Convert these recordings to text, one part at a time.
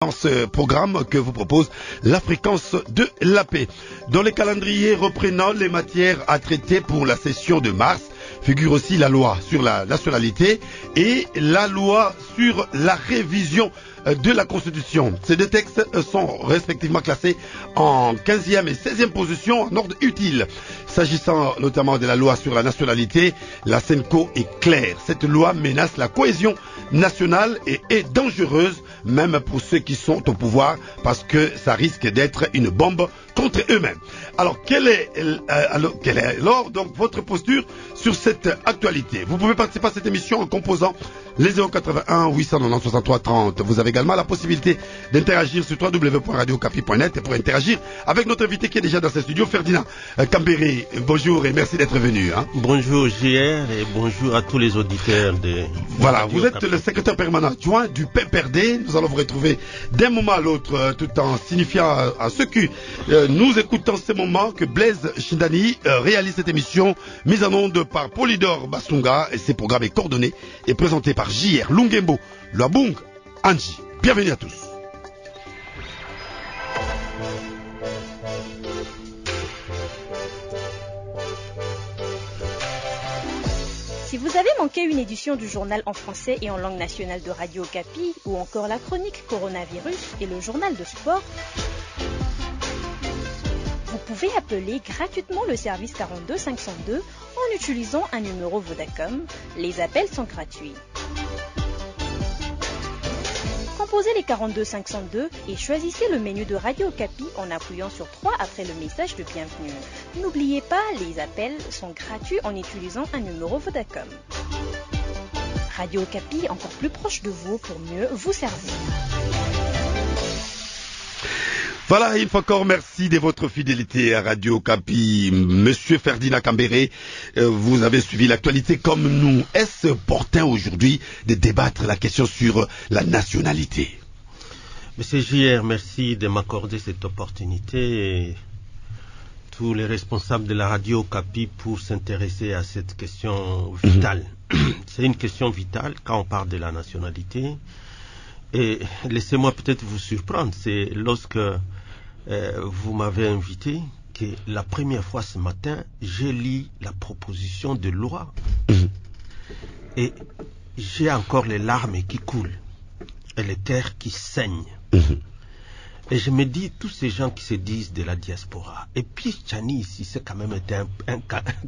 Dans ce programme que vous propose la fréquence de la paix. Dans les calendriers reprenant les matières à traiter pour la session de mars, figure aussi la loi sur la nationalité et la loi sur la révision de la Constitution. Ces deux textes sont respectivement classés en 15e et 16e position en ordre utile. S'agissant notamment de la loi sur la nationalité, la SENCO est claire. Cette loi menace la cohésion nationale et est dangereuse même pour ceux qui sont au pouvoir parce que ça risque d'être une bombe contre eux-mêmes. Alors, quelle est alors donc votre posture sur cette actualité? Vous pouvez participer à cette émission en composant les 081 890 63 30. Vous avez également la possibilité d'interagir sur www.radiocapi.net et pour interagir avec notre invité qui est déjà dans ce studio, Ferdinand Cambéré. Bonjour et merci d'être venu. Bonjour JR et bonjour à tous les auditeurs de... Voilà, vous êtes le secrétaire permanent adjoint du PPRD. Nous allons vous retrouver d'un moment à l'autre tout en signifiant à ceux qui nous écoutent en ce moment que Blaise Chindani réalise cette émission mise en onde par Polydor Basunga et ses programmes est coordonné et présenté par JR Lungembo Loabung Anji. Bienvenue à tous. Si vous avez manqué une édition du journal en français et en langue nationale de Radio Okapi, ou encore la chronique Coronavirus et le journal de sport, vous pouvez appeler gratuitement le service 42 502 en utilisant un numéro Vodacom. Les appels sont gratuits. Composez les 42 502 et choisissez le menu de Radio Okapi en appuyant sur 3 après le message de bienvenue. N'oubliez pas, les appels sont gratuits en utilisant un numéro Vodacom. Radio Okapi, encore plus proche de vous pour mieux vous servir. Voilà, une fois encore, merci de votre fidélité à Radio Okapi. Monsieur Ferdinand Cambéré, vous avez suivi l'actualité comme nous. Est-ce opportun aujourd'hui de débattre la question sur la nationalité? Monsieur JR, merci de m'accorder cette opportunité et tous les responsables de la Radio Okapi pour s'intéresser à cette question vitale. C'est une question vitale quand on parle de la nationalité. Et laissez-moi peut-être vous surprendre, c'est lorsque vous m'avez invité que la première fois ce matin, j'ai lu la proposition de loi et j'ai encore les larmes qui coulent et les cœurs qui saignent. Et je me dis, tous ces gens qui se disent de la diaspora, et puis Tchani ici, c'est quand même été un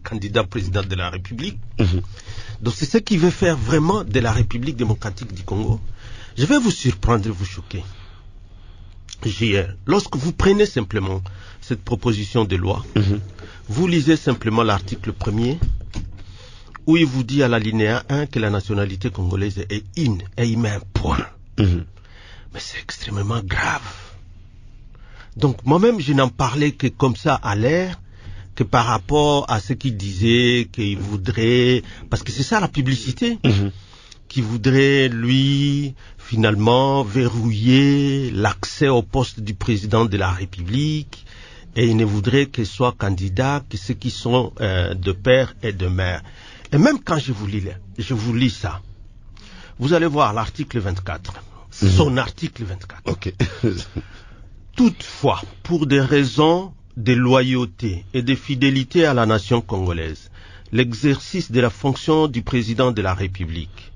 candidat président de la République. Donc c'est ce qui veut faire vraiment de la République démocratique du Congo. Je vais vous surprendre et vous choquer. JR, lorsque vous prenez simplement cette proposition de loi, vous lisez simplement l'article 1er, où il vous dit à l'alinéa 1 que la nationalité congolaise est une, et il met un point. Mais c'est extrêmement grave. Donc moi-même, je n'en parlais que comme ça à l'air, que par rapport à ce qu'il disait, qu'il voudrait, parce que c'est ça la publicité, qui voudrait, lui, finalement, verrouiller l'accès au poste du président de la République, et il ne voudrait qu'il soit candidat que ceux qui sont de père et de mère. Et même quand je vous lis ça, vous allez voir l'article 24, son article 24. Okay. Toutefois, pour des raisons de loyauté et de fidélité à la nation congolaise, l'exercice de la fonction du président de la République,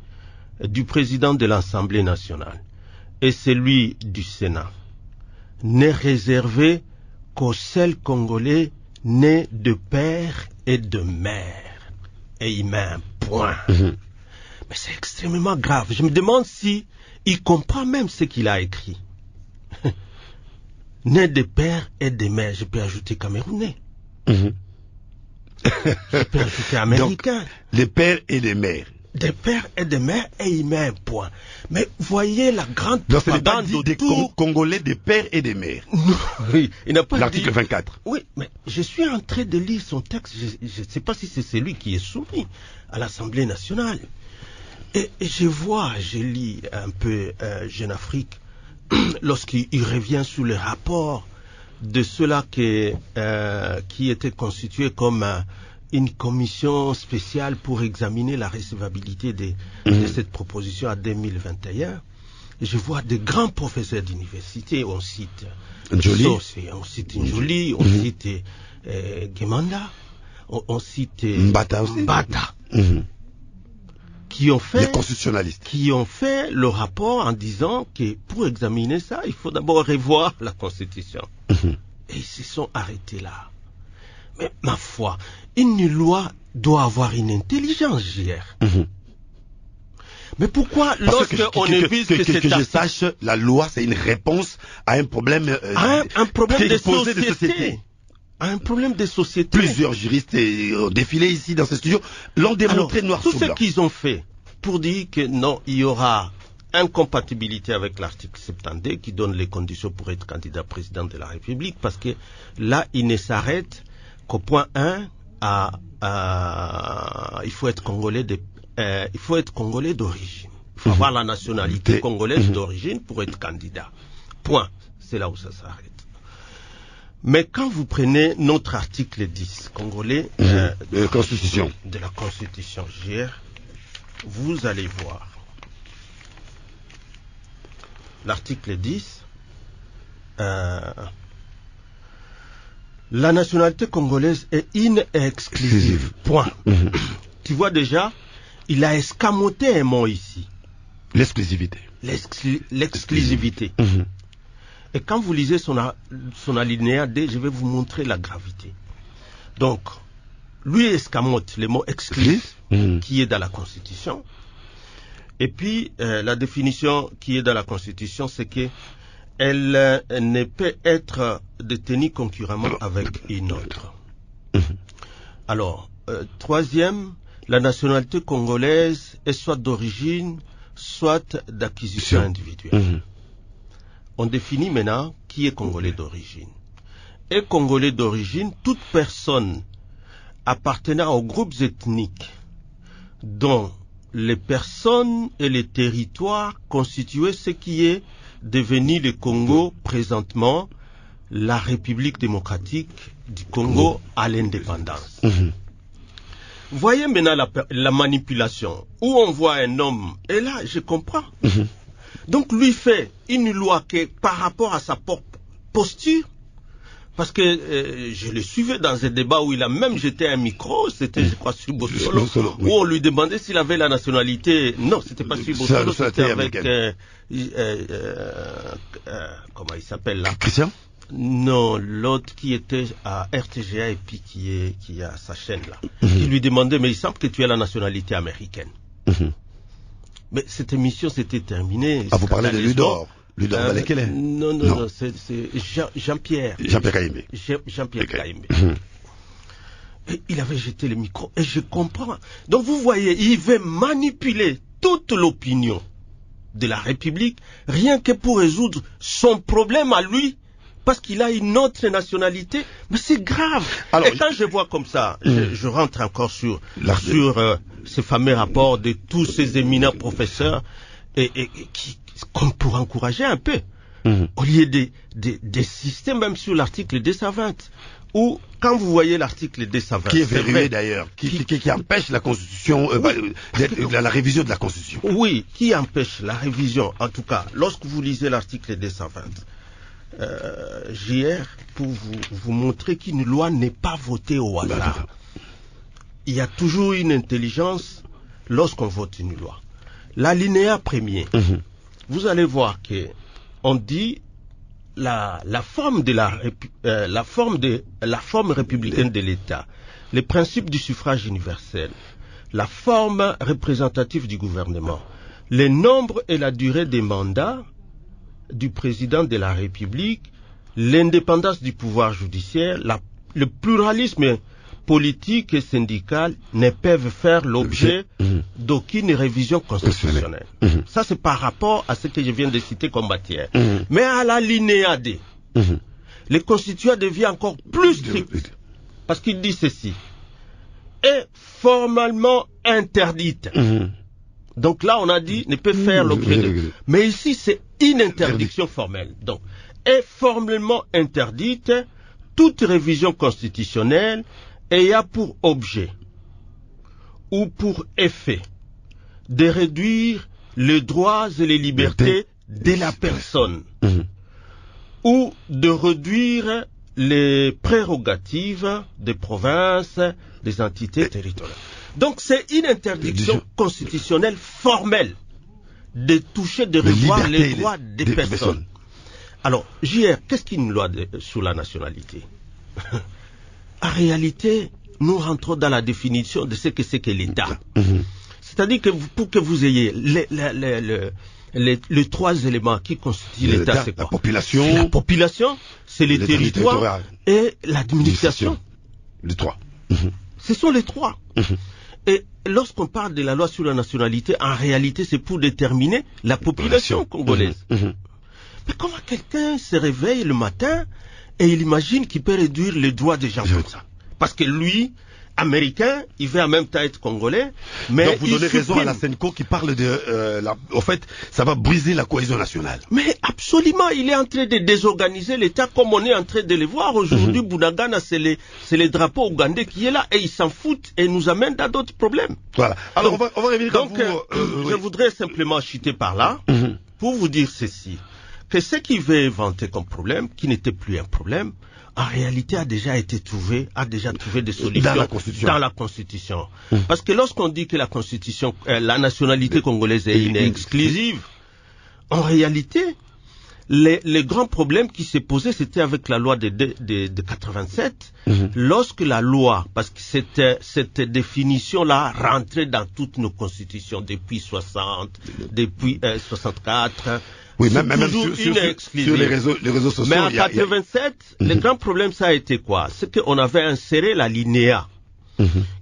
du président de l'Assemblée nationale et celui du Sénat n'est réservé qu'aux seuls Congolais nés de père et de mère. Et il met un point. Mais c'est extrêmement grave. Je me demande si il comprend même ce qu'il a écrit. Né de père et de mère, je peux ajouter camerounais. Je peux ajouter américain. Donc, les pères et les mères. Des pères et des mères, et il met un point. Mais voyez la grande propagande des Congolais des pères et des mères. Oui, il n'a pas l'article 24. Oui, mais je suis en train de lire son texte. Je ne sais pas si c'est celui qui est soumis à l'Assemblée nationale. Et je lis un peu Jeune Afrique, lorsqu'il revient sur le rapport de ceux-là qui étaient constitués comme une commission spéciale pour examiner la recevabilité de cette proposition à 2021. je vois des grands professeurs d'université, on cite Njoli, on cite Njoli, on cite Gemanda, on cite Mbata aussi. Qui ont Les constitutionnalistes. qui ont fait le rapport en disant que pour examiner ça, il faut d'abord revoir la Constitution. Et ils se sont arrêtés là. Mais ma foi, une loi doit avoir une intelligence, JR. Mais pourquoi, lorsqu'on évite que cet je article... sache, la loi, c'est une réponse à un problème, un problème de posé société. Un problème de société. Plusieurs juristes ont défilé ici dans ce studio, l'ont démontré noir tout sur ce blanc. qu'ils ont fait pour dire que non, il y aura incompatibilité avec l'article 72 qui donne les conditions pour être candidat président de la République, parce que là, il ne s'arrête qu'au point 1 il faut être congolais d'origine. Il faut avoir la nationalité congolaise d'origine pour être candidat. Point. C'est là où ça s'arrête. Mais quand vous prenez notre article 10 congolais de la Constitution, JR, vous allez voir. L'article 10, la nationalité congolaise est inexclusive. Point. Tu vois déjà, il a escamoté un mot ici. L'exclusivité. L'exclusivité. Et quand vous lisez son alinéa D, je vais vous montrer la gravité. Donc, lui escamote le mot exclusif qui est dans la Constitution. Et puis, la définition qui est dans la Constitution, c'est que elle ne peut être détenue concurremment avec une autre. Alors, troisième, la nationalité congolaise est soit d'origine, soit d'acquisition individuelle. On définit maintenant qui est congolais d'origine. Et congolais d'origine, toute personne appartenant aux groupes ethniques dont les personnes et les territoires constituaient ce qui est devenu le Congo présentement, la République démocratique du Congo à l'indépendance. Voyez maintenant la manipulation, où on voit un homme, et là je comprends. Donc lui fait une loi qui, par rapport à sa posture, parce que je le suivais dans un débat où il a même jeté un micro, c'était je crois sur Bossolo, où on lui demandait s'il avait la nationalité. Non, c'était pas sur Bossolo, c'était avec comment il s'appelle là? Christian? Non, l'autre qui était à RTGA et puis qui a sa chaîne là, qui lui demandait, mais il semble que tu as la nationalité américaine. Mais cette émission s'était terminée. Ah, vous parlez de Ludor Balekele? Non, c'est Jean-Pierre. Jean-Pierre Kaïmbe. Jean-Pierre Kaïmbe. Et il avait jeté le micro, et je comprends. Donc vous voyez, il veut manipuler toute l'opinion de la République, rien que pour résoudre son problème à lui, parce qu'il a une autre nationalité. Mais c'est grave. Alors, et quand je vois comme ça, je rentre encore sur ce fameux rapport de tous ces éminents professeurs, et qui, comme pour encourager un peu, au lieu des systèmes, même sur l'article 220, où, quand vous voyez l'article 220... Qui est verrouillé d'ailleurs, qui empêche la Constitution, la révision de la Constitution. Oui, qui empêche la révision, en tout cas, lorsque vous lisez l'article 220. JR, pour vous montrer qu'une loi n'est pas votée au hasard. Il y a toujours une intelligence lorsqu'on vote une loi. L'alinéa premier, vous allez voir que on dit la forme républicaine de l'État, les principes du suffrage universel, la forme représentative du gouvernement, le nombre et la durée des mandats du président de la République, l'indépendance du pouvoir judiciaire, le pluralisme politique et syndical ne peuvent faire l'objet d'aucune révision constitutionnelle. Ça, c'est par rapport à ce que je viens de citer comme matière. Mais à l'alinéa D, le constituant devient encore plus strict, parce qu'il dit ceci, est formellement interdite. Donc là, on a dit, ne peut faire l'objet de... Mais ici, c'est une interdiction formelle. Donc, est formellement interdite toute révision constitutionnelle ayant pour objet ou pour effet de réduire les droits et les libertés de la personne ou de réduire les prérogatives des provinces, des entités territoriales. Donc c'est une interdiction constitutionnelle formelle de toucher, de revoir les droits des personnes. Alors, JR, qu'est-ce qu'une loi sur la nationalité? En réalité, nous rentrons dans la définition de ce que c'est que l'État. C'est-à-dire que pour que vous ayez les trois éléments qui constituent l'État, c'est quoi? La population, c'est les territoires et l'administration. Les trois. Ce sont les trois. Et lorsqu'on parle de la loi sur la nationalité, en réalité, c'est pour déterminer la population congolaise. Mais comment quelqu'un se réveille le matin et il imagine qu'il peut réduire les droits des gens comme ça? Parce que lui, américain, il veut en même temps être congolais. Mais donc vous donnez raison à la Senko qui parle de... au fait, ça va briser la cohésion nationale. Mais absolument, il est en train de désorganiser l'État comme on est en train de le voir. Aujourd'hui, Bunagana, c'est les drapeaux ougandais qui est là et ils s'en foutent et nous amènent dans d'autres problèmes. Voilà. Alors donc, on va revenir donc, à vous. Je voudrais simplement chuter par là pour vous dire ceci. Que ce qui veut inventer comme problème, qui n'était plus un problème, en réalité a déjà trouvé des solutions dans la Constitution. Parce que lorsqu'on dit que la Constitution, la nationalité congolaise est inexclusive, en réalité, les grands problèmes qui s'est posé, c'était avec la loi de 87, lorsque la loi, parce que cette définition-là rentrait dans toutes nos constitutions depuis 60, depuis 64. Oui, même sur les réseaux sociaux. Mais en 87, le grand problème, ça a été quoi? C'est qu'on avait inséré l'alinéa,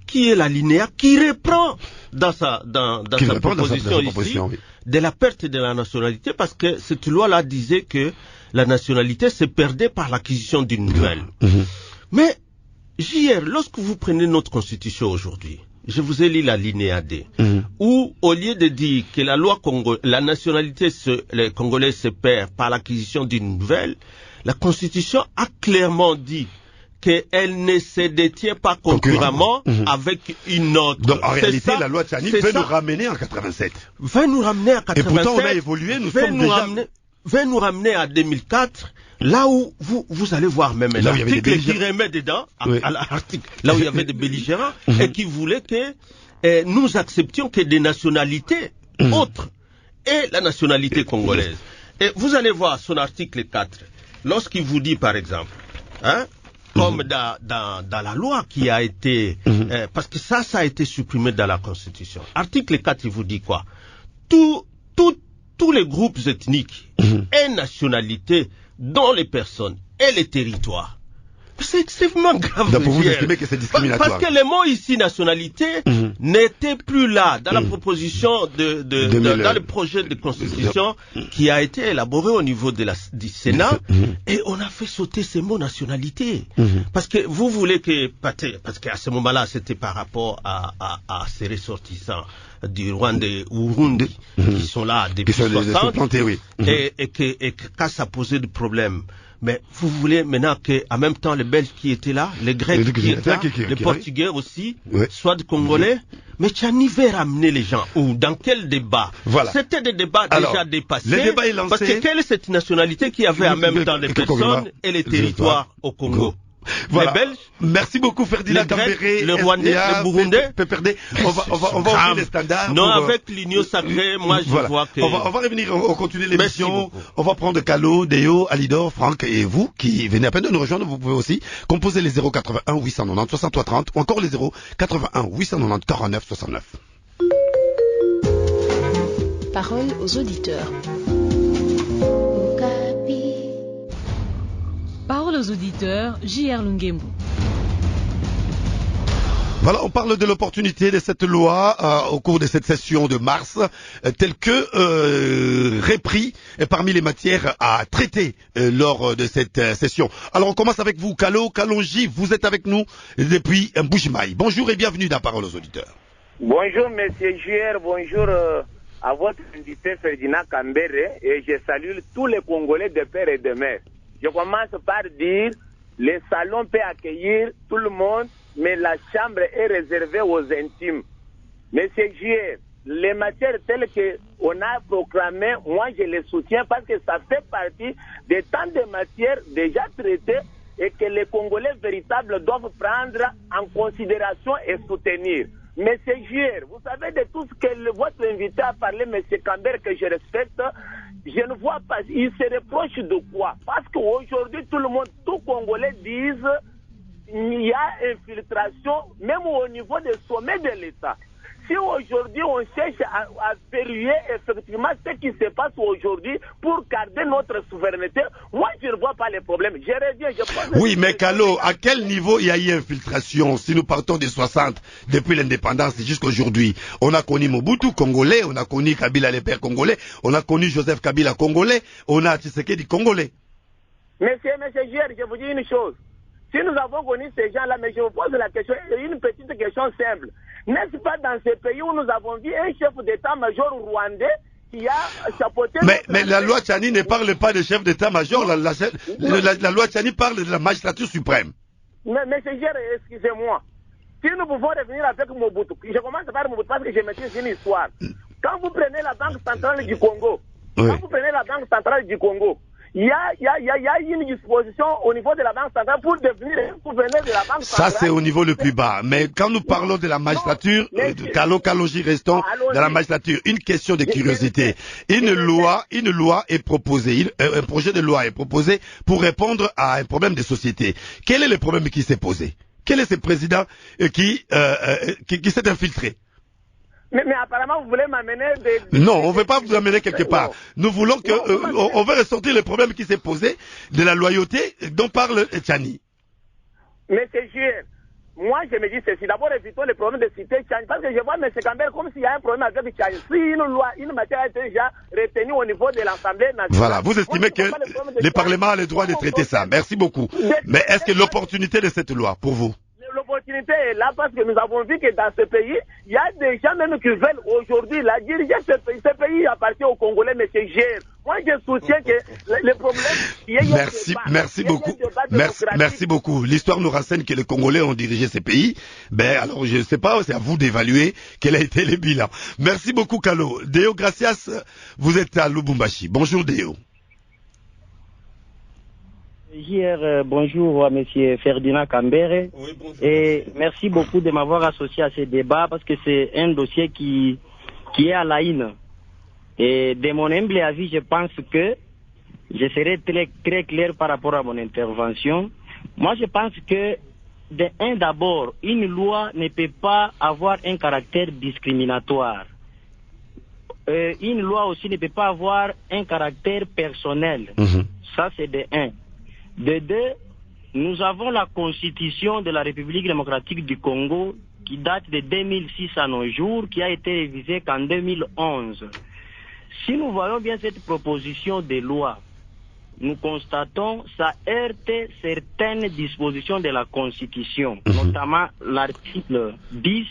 qui est l'alinéa qui reprend dans sa proposition ici, de la perte de la nationalité, parce que cette loi-là disait que la nationalité se perdait par l'acquisition d'une nouvelle. Mais, JR, lorsque vous prenez notre constitution aujourd'hui, je vous ai lu la linéa D, où au lieu de dire que la nationalité les Congolais se perd par l'acquisition d'une nouvelle, la Constitution a clairement dit qu'elle ne se détient pas concurremment avec une autre. Donc en réalité, la loi Tchani veut nous ramener en 87. Veut nous ramener en 87. Et pourtant on a évolué, veut nous ramener à 2004. Là où vous allez voir même un article qui remet dedans, là où il y avait des belligérants, et qui voulait que nous acceptions que des nationalités autres et la nationalité congolaise. Et vous allez voir son article 4, lorsqu'il vous dit par exemple, comme dans la loi qui a été... parce que ça a été supprimé dans la Constitution. Article 4, il vous dit quoi? Tous les groupes ethniques et nationalités dont les personnes et les territoires. C'est extrêmement grave. Donc pour vous estimez que c'est discriminatoire. Parce que le mot ici, nationalité, n'était plus là dans la proposition dans le projet de constitution qui a été élaboré au niveau du Sénat, et on a fait sauter ce mot nationalité. Parce que vous voulez que, parce qu'à ce moment-là, c'était par rapport à ces ressortissants du Rwanda et Burundi qui sont là depuis 60 et que quand ça posait des problèmes. Mais vous voulez maintenant qu'en même temps les Belges qui étaient là, les Grecs qui étaient là, les Portugais aussi, soit des Congolais, mais Tchani veut ramener les gens où? Dans quel débat? C'était des débats déjà dépassés. Le débat est lancé. Parce que quelle est cette nationalité qui avait en même temps les personnes et les territoires au Congo? Voilà. Les Belges, merci beaucoup Ferdinand Kambere, le Rwandais, le Burundais. On va ouvrir les standards. Non, avec l'Union sacrée, moi je vois que... On va revenir, on continue l'émission. On va prendre Calo, Deo, Alidor, Franck et vous qui venez à peine de nous rejoindre. Vous pouvez aussi composer les 081 890 63 30 ou encore les 081 890 49 69. Parole aux auditeurs. Parole aux auditeurs, J.R. Lungembu. Voilà, on parle de l'opportunité de cette loi au cours de cette session de mars, telle que repris parmi les matières à traiter lors de cette session. Alors on commence avec vous, Kalonji, vous êtes avec nous depuis Mbujimaï. Bonjour et bienvenue dans Parole aux auditeurs. Bonjour monsieur JR, bonjour à votre invité Ferdinand Kambere, et je salue tous les Congolais de père et de mère. Je commence par dire, le salon peut accueillir tout le monde, mais la chambre est réservée aux intimes. Monsieur J.R., les matières telles qu'on a proclamées, moi je les soutiens parce que ça fait partie de tant de matières déjà traitées et que les Congolais véritables doivent prendre en considération et soutenir. Monsieur Gier, vous savez de tout ce que votre invité a parlé, Monsieur Camber, que je respecte, je ne vois pas, il se reproche de quoi? Parce qu'aujourd'hui, tout le monde, tout Congolais disent il y a infiltration, même au niveau des sommets de l'État. Si aujourd'hui on cherche à verrouiller effectivement ce qui se passe aujourd'hui pour garder notre souveraineté, moi je ne vois pas les problèmes. Je reviens, je pense. Oui, mais Kalo, à quel niveau il y a eu infiltration? Si nous partons des 60, depuis l'indépendance jusqu'à aujourd'hui, on a connu Mobutu congolais, on a connu Kabila les pères congolais, on a connu Joseph Kabila congolais, on a Tshisekedi congolais. Monsieur Gier, je vous dis une chose. Si nous avons connu ces gens-là, mais je vous pose la question, une petite question simple. N'est-ce pas dans ces pays où nous avons vu un chef d'état-major rwandais qui a chapeauté... Mais la loi Tchani ne parle pas de chef d'état-major, la loi Tchani parle de la magistrature suprême. Mais excusez-moi. Si nous pouvons revenir avec Mobutu, je commence par Mobutu parce que je maîtrise une histoire. Quand vous prenez la Banque centrale du Congo, il y a une disposition au niveau de la Banque centrale pour devenir gouverneur de la Banque centrale. Ça, c'est au niveau le plus bas. Mais quand nous parlons de la magistrature, Kaloji, restons dans la magistrature. Une question de curiosité. Une loi est proposée, un projet de loi est proposé pour répondre à un problème de société. Quel est le problème qui s'est posé? Quel est ce président qui s'est infiltré? Mais apparemment, vous voulez m'amener Non, on ne veut pas vous amener quelque part. Nous voulons on veut ressortir le problème qui s'est posé de la loyauté dont parle Tchani. Mais c'est sûr. Moi, je me dis ceci. D'abord, évitons le problème de citer Tchani. Parce que je vois M. Campbell comme s'il y a un problème avec Tchani. Si une loi, une matière a été déjà retenue au niveau de l'Assemblée nationale. Voilà, vous estimez que le Parlement a le droit de traiter ça. Merci beaucoup. Mais est-ce que l'opportunité de cette loi, pour vous? L'opportunité est là parce que nous avons vu que dans ce pays, il y a des gens même qui veulent aujourd'hui la diriger ce pays. Ce pays appartient aux Congolais, M. Gère. Moi, je soutiens que le problème... Merci beaucoup. L'histoire nous renseigne que les Congolais ont dirigé ces pays. Ben, alors, je ne sais pas, c'est à vous d'évaluer quel a été le bilan. Merci beaucoup, Kalo. Deo Gracias, vous êtes à Lubumbashi. Bonjour, Deo. Hier, bonjour à Monsieur Ferdinand Kambere. Oui, bonjour. Et merci beaucoup de m'avoir associé à ce débat parce que c'est un dossier qui est à la une. Et de mon humble avis, je pense que je serai très clair par rapport à mon intervention. Moi, je pense que d'abord, une loi ne peut pas avoir un caractère discriminatoire. Une loi aussi ne peut pas avoir un caractère personnel. Ça, c'est de un. De deux, nous avons la Constitution de la République démocratique du Congo qui date de 2006 à nos jours, qui a été révisée qu'en 2011. Si nous voyons bien cette proposition de loi, nous constatons ça heurte certaines dispositions de la Constitution, notamment l'article 10.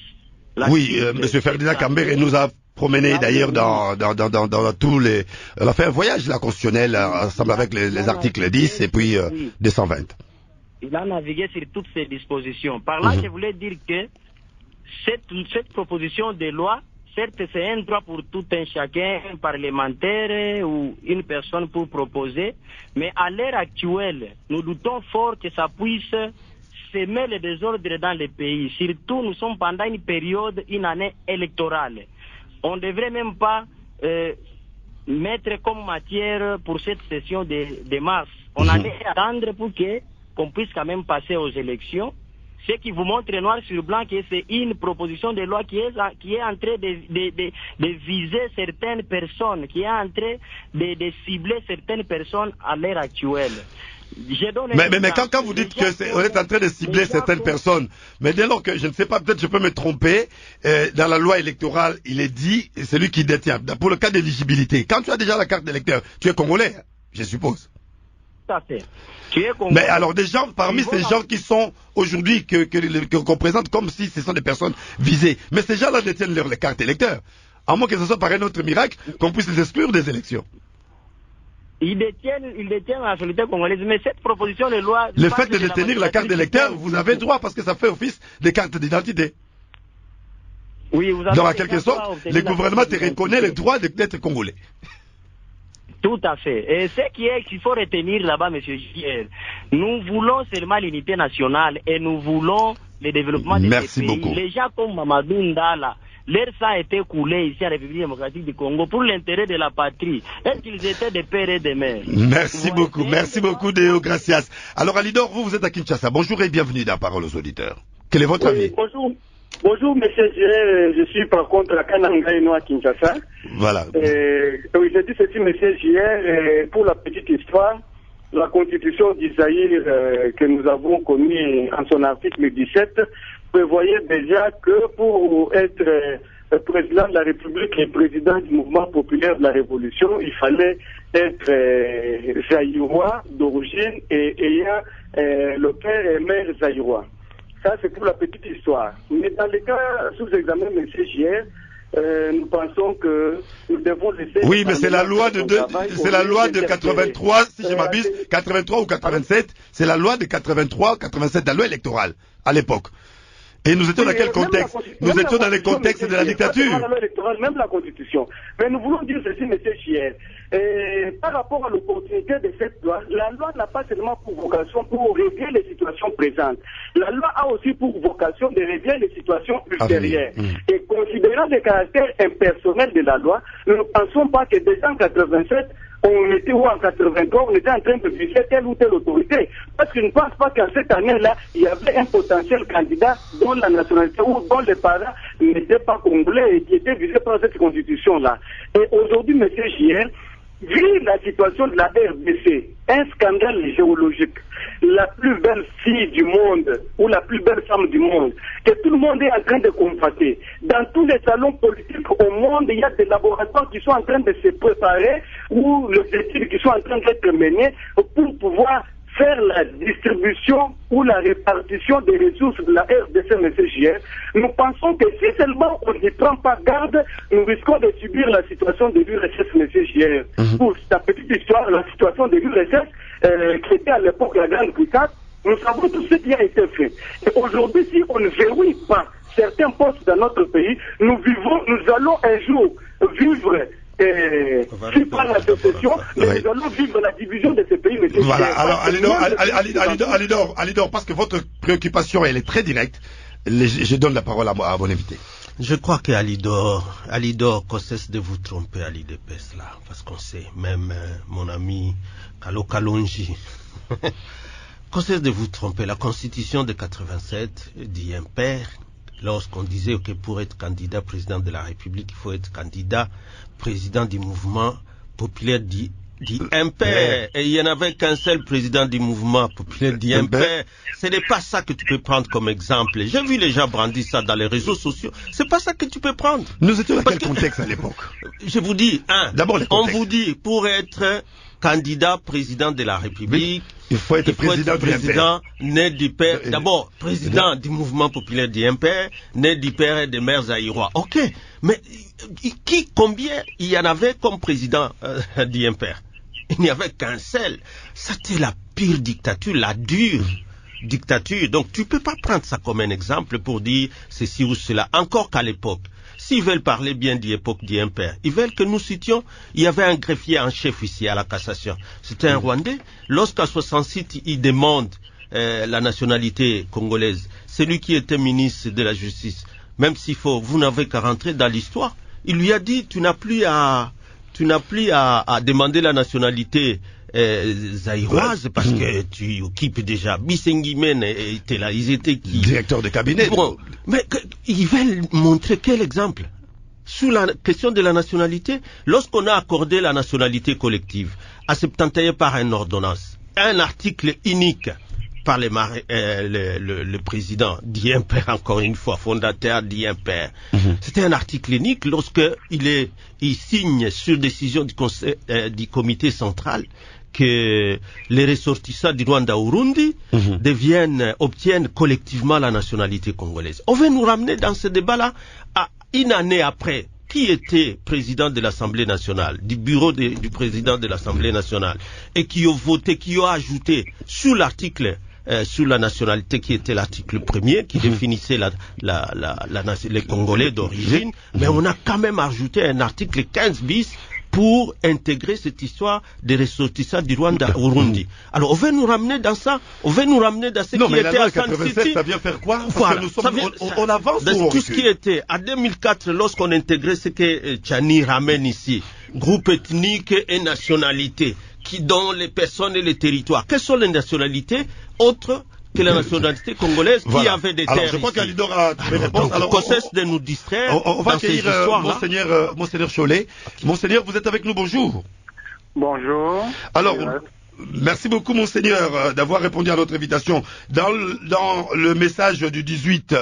Oui, M. Ferdinand Kambere nous a promené d'ailleurs dans tous les... On a fait un voyage la constitutionnelle ensemble avec les articles 10 et puis 220. Il a navigué sur toutes ces dispositions. Par là, je voulais dire que cette proposition de loi, certes, c'est un droit pour tout un chacun, un parlementaire ou une personne pour proposer, mais à l'heure actuelle, nous doutons fort que ça puisse semer le désordre dans le pays. Surtout, nous sommes pendant une année électorale. On ne devrait même pas mettre comme matière pour cette session de mars. On allait attendre pour qu'on puisse quand même passer aux élections. Ce qui vous montre noir sur blanc que c'est une proposition de loi qui est en train de viser certaines personnes, qui est en train de cibler certaines personnes à l'heure actuelle. Mais quand vous dites on est en train de cibler certaines personnes, mais dès lors que, je ne sais pas, peut-être je peux me tromper, dans la loi électorale, il est dit, celui qui détient, pour le cas d'éligibilité, quand tu as déjà la carte d'électeur, tu es congolais, je suppose. Tout à fait. Mais alors des gens, parmi ces gens qui sont aujourd'hui, qu'on présente comme si ce sont des personnes visées, mais ces gens-là détiennent les cartes électeurs, à moins que ce soit par un autre miracle, qu'on puisse les exclure des élections. Ils détiennent la nationalité congolaise, mais cette proposition de loi... Le fait de détenir la carte d'électeur, vous avez droit parce que ça fait office des cartes d'identité. Oui, vous avez donc, en quelque sorte, le gouvernement te reconnaît le droit d'être congolais. Tout à fait. Et ce qu'il faut retenir là-bas, M. J.R., nous voulons seulement l'unité nationale et nous voulons le développement de ce pays. Beaucoup. Les gens comme Mamadou Ndala, leur sang a été coulé ici en République démocratique du Congo pour l'intérêt de la patrie. Est-ce qu'ils étaient des pères et des mères? Merci beaucoup, Deo Gracias. Alors, Alidor, vous êtes à Kinshasa. Bonjour et bienvenue dans Parole aux auditeurs. Quel est votre avis? Bonjour, monsieur J.R. Je suis par contre à Kananga à Kinshasa. Voilà. Oui, je dis ceci, monsieur J.R. Pour la petite histoire, la constitution d'Isaïr que nous avons connue en son article 17 prévoyait déjà que pour être président de la République et président du mouvement populaire de la Révolution, il fallait être zaïrois d'origine et ayant le père et mère zaïrois. Ça, c'est pour la petite histoire. Mais dans le cas sous examen, M. J.R., nous pensons que nous devons laisser... Oui, mais c'est la loi de 83, si je m'abuse, 83 ou 87, c'est la loi de 83, 87, la loi électorale, à l'époque. Et nous étions dans quel contexte? Nous étions dans le contexte de la dictature. La loi électorale, même la Constitution. Mais nous voulons dire ceci, M. J.R., par rapport à l'opportunité de cette loi, la loi n'a pas seulement pour vocation pour régler les situations présentes. La loi a aussi pour vocation de régler les situations ultérieures. Et considérant le caractère impersonnel de la loi, nous ne pensons pas que déjà en 87, on était ou en 83, on était en train de viser telle ou telle autorité. Parce que je ne pense pas qu'en cette année-là, il y avait un potentiel candidat dont la nationalité ou dont les parents n'étaient pas congolais et qui était visé par cette constitution-là. Et aujourd'hui, M. J.R., vu la situation de la RDC, un scandale géologique, la plus belle fille du monde ou la plus belle femme du monde, que tout le monde est en train de constater. Dans tous les salons politiques au monde, il y a des laboratoires qui sont en train de se préparer ou les études qui sont en train d'être menées pour pouvoir faire la distribution ou la répartition des ressources de la RDC, M. J.R. Nous pensons que si seulement on n'y prend pas garde, nous risquons de subir la situation de l'URSS, M. J.R. Pour ta petite histoire, la situation de l'URSS, qui était à l'époque la grande puissance, nous savons tout ce qui a été fait. Et aujourd'hui, si on ne verrouille pas certains postes dans notre pays, nous allons un jour vivre si par la sécession, mais nous allons vivre la division de ce pays. Voilà, alors Alidor, parce que votre préoccupation, elle est très directe, je donne la parole à mon invité. Je crois que Alidor, qu'on cesse de vous tromper à l'IDPS là, parce qu'on sait, même mon ami Kalo Kalonji, qu'on cesse de vous tromper. La constitution de 87 dit impair. Lorsqu'on disait que pour être candidat président de la République, il faut être candidat président du mouvement populaire dit impair. Et il n'y en avait qu'un seul président du mouvement populaire dit impair. Ce n'est pas ça que tu peux prendre comme exemple. J'ai vu les gens brandir ça dans les réseaux sociaux. C'est pas ça que tu peux prendre. Nous étions dans quel contexte à l'époque? Je vous dis, d'abord on vous dit, pour être candidat président de la République, il faut être président né du père, d'abord président du mouvement populaire du MPR, né du père et des mères zaïrois. Ok, mais combien il y en avait comme président du MPR? Il n'y avait qu'un seul. C'était la pire dictature, la dure dictature. Donc tu peux pas prendre ça comme un exemple pour dire ceci ou cela. Encore qu'à l'époque, s'ils veulent parler bien de l'époque du MPR, ils veulent que nous citions, il y avait un greffier en chef ici à la cassation. C'était un Rwandais. Lorsqu'à 66, il demande la nationalité congolaise, celui qui était ministre de la Justice, même s'il faut, vous n'avez qu'à rentrer dans l'histoire, il lui a dit, tu n'as plus à demander la nationalité zaïroise parce que tu occupes déjà. Bissengimene était là, ils étaient qui? Directeur de cabinet. Bon, mais ils veulent montrer quel exemple? Sous la question de la nationalité, lorsqu'on a accordé la nationalité collective à 71 par une ordonnance, un article unique par le président d'IMPER, encore une fois, fondateur d'IMPER. C'était un article unique lorsqu'il signe sur décision du comité central que les ressortissants du Rwanda au Burundi obtiennent collectivement la nationalité congolaise. On veut nous ramener dans ce débat-là à une année après. Qui était président de l'Assemblée nationale, du bureau du président de l'Assemblée nationale, et qui a voté, qui a ajouté sous l'article sur la nationalité qui était l'article 1er, qui définissait les Congolais d'origine, mais on a quand même ajouté un article 15 bis pour intégrer cette histoire des ressortissants du Rwanda au Burundi. Alors, on veut nous ramener dans ça, on veut nous ramener dans ce qui était à San City. Ça vient faire quoi? Parce voilà, que nous sommes, on avance dans ou on tout ce qui était, en 2004, lorsqu'on intégrait ce que Tchani ramène ici, groupe ethnique et nationalité, dont les personnes et les territoires. Quelles sont les nationalités autres que la nationalité congolaise qui avait des terres? Alors, je crois qu'Alidor a des réponses. Alors, on cesse de nous distraire. On va accueillir Monseigneur Cholet. Okay. Monseigneur, vous êtes avec nous, bonjour. Bonjour. Alors, merci beaucoup, Monseigneur, d'avoir répondu à notre invitation. Dans le message du 18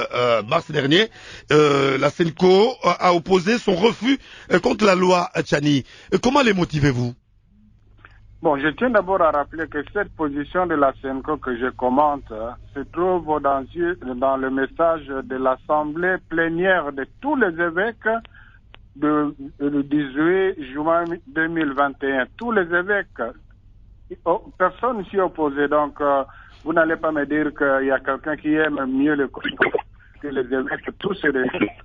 mars dernier, la SENCO a opposé son refus contre la loi Tchani. Comment les motivez-vous? Bon, je tiens d'abord à rappeler que cette position de la SENCO que je commente se trouve dans le message de l'Assemblée plénière de tous les évêques du 18 juin 2021. Tous les évêques, personne ne s'y est opposé, donc vous n'allez pas me dire qu'il y a quelqu'un qui aime mieux le Congo que les évêques, tous ces évêques.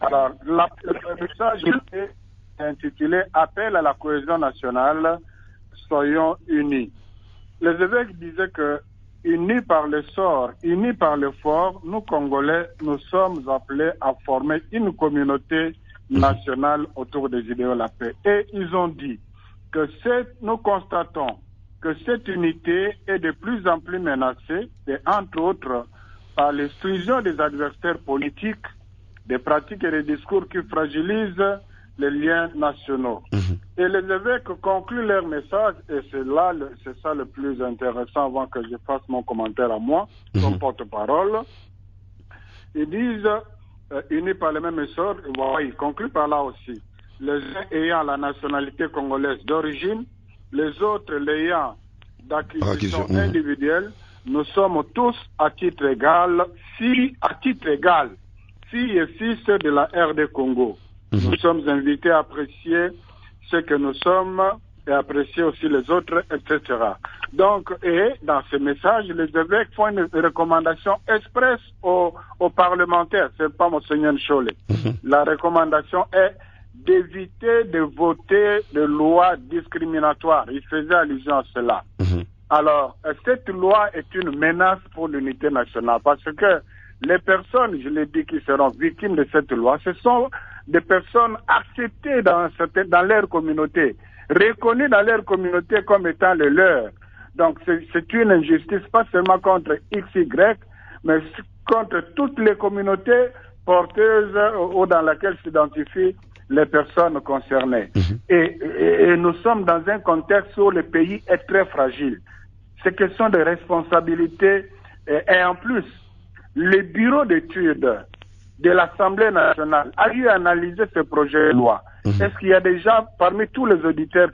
Alors, le message est intitulé « Appel à la cohésion nationale ». Soyons unis. Les évêques disaient que, unis par le sort, unis par l'effort, nous Congolais, nous sommes appelés à former une communauté nationale autour des idéaux de la paix. Et ils ont dit que nous constatons que cette unité est de plus en plus menacée, et entre autres par l'exclusion des adversaires politiques, des pratiques et des discours qui fragilisent les liens nationaux. Et les évêques concluent leur message, et c'est ça le plus intéressant avant que je fasse mon commentaire à moi, comme porte-parole. Ils disent, unis par le même essor, ils concluent par là aussi, les uns ayant la nationalité congolaise d'origine, les autres l'ayant d'acquisition individuelle, nous sommes tous à titre égal, filles et fils de la RD Congo. Nous sommes invités à apprécier ce que nous sommes et apprécier aussi les autres, etc. Donc, et dans ce message, les évêques font une recommandation expresse aux parlementaires. C'est pas Monseigneur Cholet. La recommandation est d'éviter de voter des lois discriminatoires. Il faisait allusion à cela. Alors, cette loi est une menace pour l'unité nationale parce que les personnes, je l'ai dit, qui seront victimes de cette loi, ce sont des personnes acceptées dans leur communauté, reconnues dans leur communauté comme étant les leurs. Donc c'est une injustice, pas seulement contre XY, mais contre toutes les communautés porteuses ou dans lesquelles s'identifient les personnes concernées. Et nous sommes dans un contexte où le pays est très fragile. C'est question de responsabilité et en plus, le bureau d'études de l'Assemblée nationale a eu analysé ce projet de loi. Est-ce qu'il y a déjà, parmi tous les auditeurs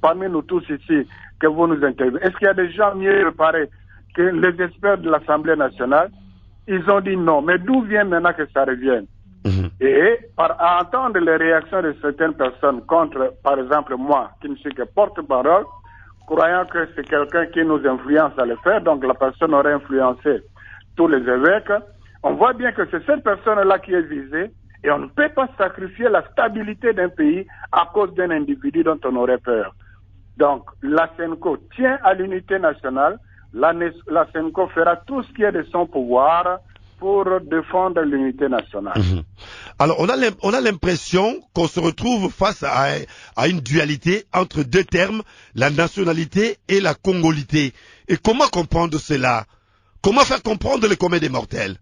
parmi nous tous ici, que vous nous interviewez, est-ce qu'il y a des gens mieux préparés que les experts de l'Assemblée nationale? Ils ont dit non. Mais d'où vient maintenant que ça revienne? Et à entendre les réactions de certaines personnes contre, par exemple, moi, qui ne suis que porte-parole, croyant que c'est quelqu'un qui nous influence à le faire, donc la personne aurait influencé tous les évêques, on voit bien que c'est cette personne-là qui est visée et on ne peut pas sacrifier la stabilité d'un pays à cause d'un individu dont on aurait peur. Donc, la SENCO tient à l'unité nationale, la SENCO fera tout ce qui est de son pouvoir pour défendre l'unité nationale. Alors, on a l'impression qu'on se retrouve face à une dualité entre deux termes, la nationalité et la congolité. Et comment comprendre cela? Comment faire comprendre le commun des mortels?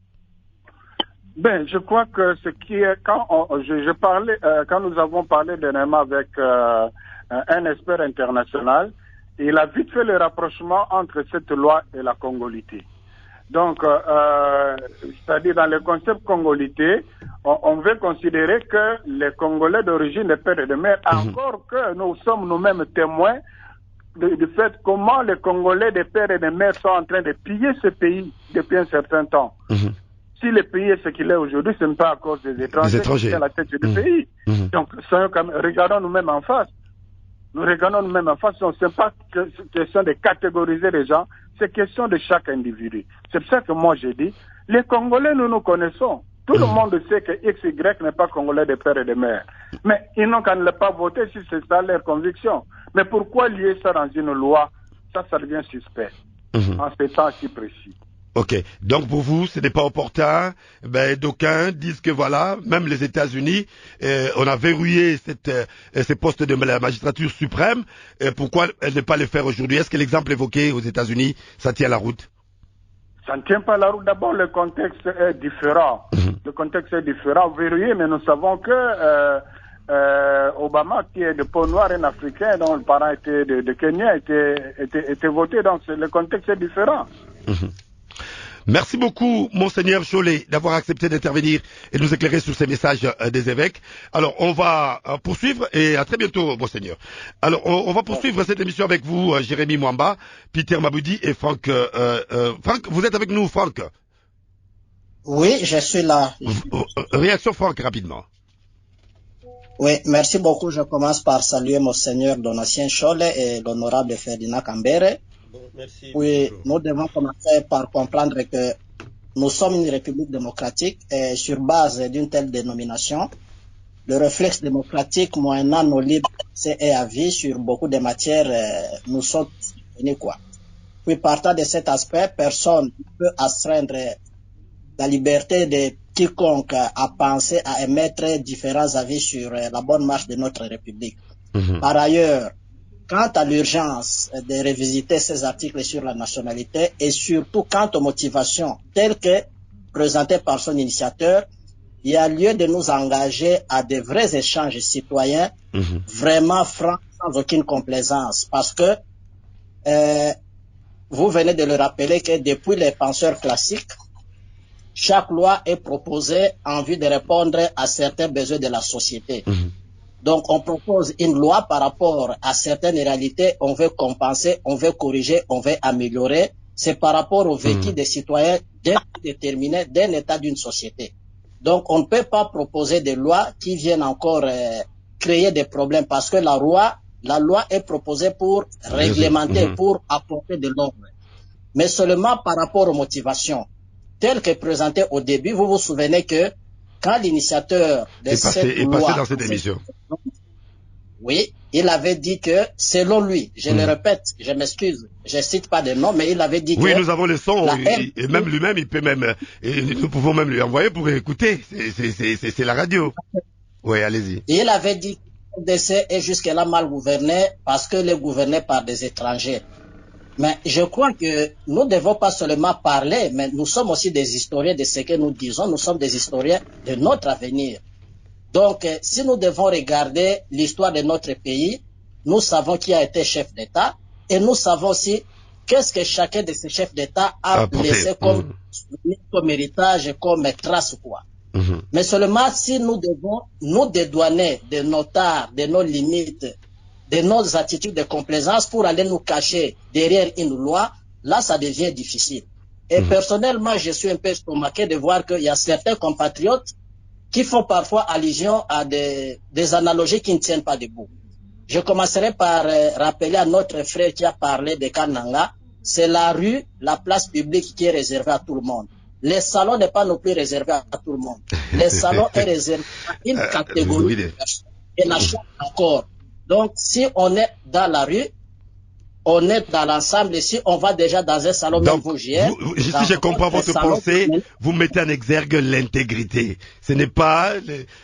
Ben, je crois que ce qui est quand nous avons parlé dernièrement avec un expert international, il a vite fait le rapprochement entre cette loi et la congolité. Donc, c'est-à-dire dans le concept congolité, on veut considérer que les Congolais d'origine de père et de mère, encore que nous sommes nous-mêmes témoins du fait comment les Congolais de père et de mère sont en train de piller ce pays depuis un certain temps. Si le pays est ce qu'il est aujourd'hui, ce n'est pas à cause des étrangers qui sont à la tête du pays. Donc, regardons nous-mêmes en face. Nous regardons nous-mêmes en face. Ce n'est pas question de catégoriser les gens, c'est question de chaque individu. C'est pour ça que moi j'ai dit, les Congolais, nous nous connaissons. Tout le monde sait que XY n'est pas Congolais de père et de mère. Mais ils n'ont qu'à ne pas voter si c'est ça leur conviction. Mais pourquoi lier ça dans une loi? Ça devient suspect. En ces temps si précis. Ok, donc pour vous, ce n'est pas opportun. Ben, d'aucuns disent que voilà, même les États-Unis, on a verrouillé ces postes de la magistrature suprême. Pourquoi ne pas le faire aujourd'hui? Est-ce que l'exemple évoqué aux États-Unis, ça tient la route? Ça ne tient pas la route. D'abord, le contexte est différent. Le contexte est différent, verrouillé, mais nous savons que Obama, qui est de peau noire, un Africain, dont le parent était de Kenya, était voté. Donc le contexte est différent. Merci beaucoup, Monseigneur Chollet, d'avoir accepté d'intervenir et de nous éclairer sur ces messages des évêques. Alors, on va poursuivre et à très bientôt, Monseigneur. Alors, on va poursuivre cette émission avec vous, Jérémy Mwamba, Peter Maboudi et Franck. Franck, vous êtes avec nous, Franck? Oui, je suis là. Réaction, Franck, rapidement. Oui, merci beaucoup. Je commence par saluer Monseigneur Donatien Chollet et l'honorable Ferdinand Kambere. Merci. Oui, nous devons commencer par comprendre que nous sommes une république démocratique et sur base d'une telle dénomination, le réflexe démocratique moyennant nos libres et avis sur beaucoup de matières nous sont soutenus quoi. Puis partant de cet aspect, personne ne peut astreindre la liberté de quiconque à penser, à émettre différents avis sur la bonne marche de notre république. Par ailleurs, quant à l'urgence de revisiter ces articles sur la nationalité et surtout quant aux motivations telles que présentées par son initiateur, il y a lieu de nous engager à de vrais échanges citoyens vraiment francs, sans aucune complaisance. Parce que vous venez de le rappeler que depuis les penseurs classiques, chaque loi est proposée en vue de répondre à certains besoins de la société. Donc, on propose une loi par rapport à certaines réalités, on veut compenser, on veut corriger, on veut améliorer. C'est par rapport au vécu des citoyens déterminés d'un état d'une société. Donc, on ne peut pas proposer des lois qui viennent encore créer des problèmes parce que la loi est proposée pour réglementer, pour apporter de l'ordre. Mais seulement par rapport aux motivations. Telles que présentées au début, vous vous souvenez que quand l'initiateur de cette loi... passé dans cette émission. Oui, il avait dit que, selon lui, je le répète, je m'excuse, je cite pas de nom, mais il avait dit que... Oui, nous avons le son, et même lui-même, il peut même... Et nous pouvons même lui envoyer pour écouter, c'est la radio. Oui, allez-y. Il avait dit que le DC est jusque-là mal gouverné parce que le gouverné par des étrangers. Mais je crois que nous ne devons pas seulement parler, mais nous sommes aussi des historiens de ce que nous disons, nous sommes des historiens de notre avenir. Donc, si nous devons regarder l'histoire de notre pays, nous savons qui a été chef d'État et nous savons aussi qu'est-ce que chacun de ces chefs d'État a laissé comme héritage, comme trace, quoi. Mais seulement si nous devons nous dédouaner de nos tares, de nos limites, de nos attitudes de complaisance pour aller nous cacher derrière une loi, là, ça devient difficile. Et personnellement, je suis un peu estomaqué de voir qu'il y a certains compatriotes qui font parfois allusion à des analogies qui ne tiennent pas debout. Je commencerai par rappeler à notre frère qui a parlé de Kananga, c'est la rue, la place publique qui est réservée à tout le monde. Les salons n'est pas non plus réservé à tout le monde. Les salons est réservé à une catégorie de personnes. Et la chose encore. Donc, si on est dans la rue, on est dans l'ensemble. Et si on va déjà dans un salon, donc, même vous, si je comprends votre pensée, vous mettez en exergue l'intégrité. Ce n'est pas